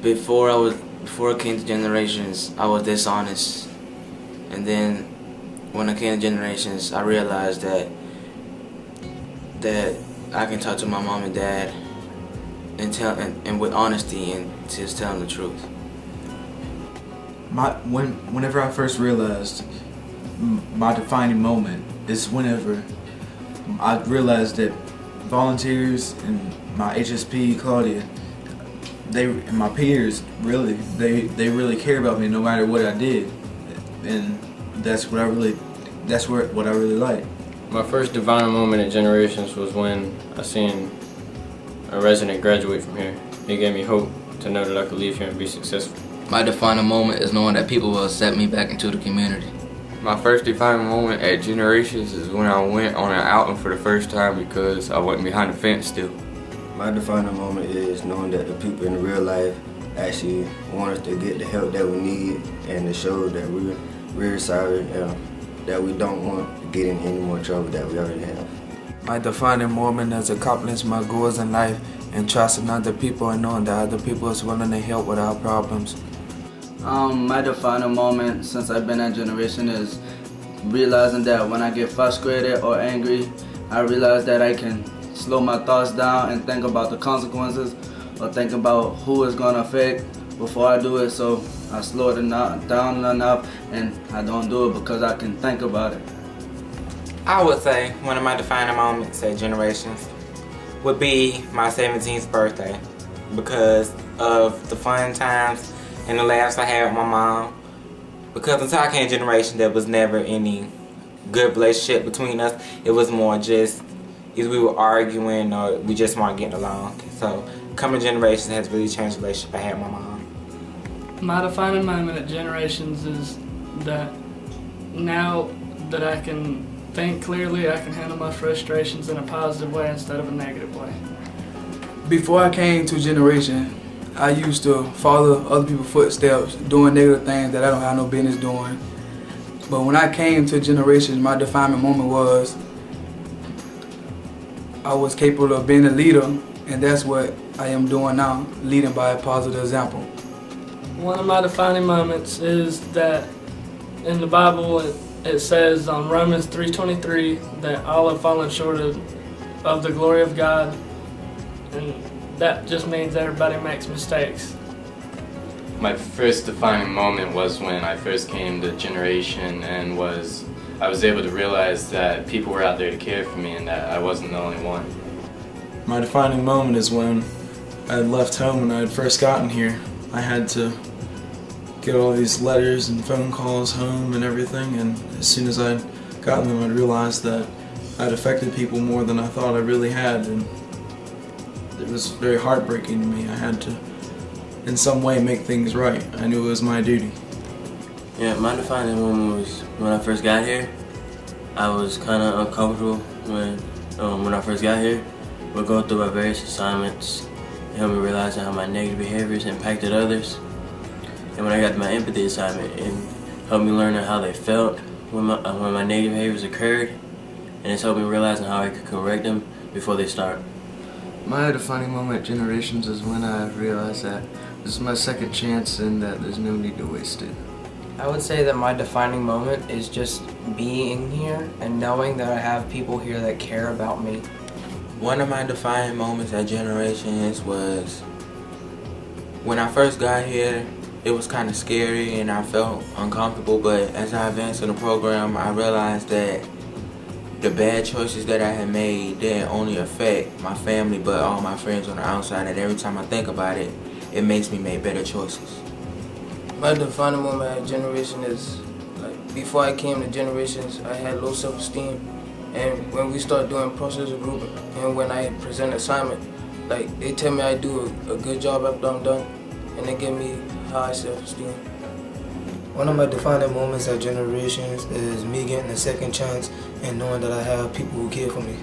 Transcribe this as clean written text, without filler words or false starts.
Before I came to Generations, I was dishonest, and then when I came to Generations, I realized that I can talk to my mom and dad and with honesty and just tell them the truth. Whenever I first realized my defining moment is whenever I realized that volunteers and my HSP, Claudia, and my peers they really care about me no matter what I did, and that's what I really like. My first defining moment at Generations was when I seen a resident graduate from here. It gave me hope to know that I could leave here and be successful. My defining moment is knowing that people will accept me back into the community. My first defining moment at Generations is when I went on an outing for the first time because I wasn't behind the fence still. My defining moment is knowing that the people in real life actually want us to get the help that we need and to show that we're sorry that we don't want to get in any more trouble that we already have. My defining moment is accomplishing my goals in life and trusting other people and knowing that other people is willing to help with our problems. My defining moment since I've been at Generation is realizing that when I get frustrated or angry, I realize that I can slow my thoughts down and think about the consequences or think about who it's going to affect before I do it, so I slow it down enough and I don't do it because I can think about it. I would say one of my defining moments at Generations would be my 17th birthday because of the fun times and the laughs I had with my mom. Because until I came to Generation, there was never any good relationship between us. It was more just either we were arguing or we just weren't getting along. So coming to Generations has really changed the relationship I had with my mom. My defining moment at Generations is that now that I can think clearly, I can handle my frustrations in a positive way instead of a negative way. Before I came to Generation, I used to follow other people's footsteps, doing negative things that I don't have no business doing. But when I came to Generations, my defining moment was I was capable of being a leader, and that's what I am doing now, leading by a positive example. One of my defining moments is that in the Bible it says on Romans 3:23 that all have fallen short of the glory of God, and that just means everybody makes mistakes. My first defining moment was when I first came to Generation and I was able to realize that people were out there to care for me and that I wasn't the only one. My defining moment is when I had left home and I had first gotten here. I had to get all these letters and phone calls home and everything, and as soon as I'd gotten them, I realized that I'd affected people more than I thought I really had, and it was very heartbreaking to me. I had to, in some way, make things right. I knew it was my duty. Yeah, my defining moment was when I first got here. I was kind of uncomfortable when I first got here. We're going through my various assignments. It helped me realize how my negative behaviors impacted others. And when I got to my empathy assignment, it helped me learn how they felt when my negative behaviors occurred, and it's helped me realize how I could correct them before they start. My defining moment at Generations is when I realized that this is my second chance and that there's no need to waste it. I would say that my defining moment is just being here and knowing that I have people here that care about me. One of my defining moments at Generations was when I first got here. It was kind of scary and I felt uncomfortable, but as I advanced in the program, I realized that the bad choices that I had made didn't only affect my family, but all my friends on the outside, and every time I think about it, it makes me make better choices. My defining moment at Generation is, like, before I came to Generations, I had low self-esteem, and when we start doing process of group and when I present an assignment, like, they tell me I do a good job after I'm done, and they give me high self-esteem. One of my defining moments at Generations is me getting a second chance and knowing that I have people who care for me.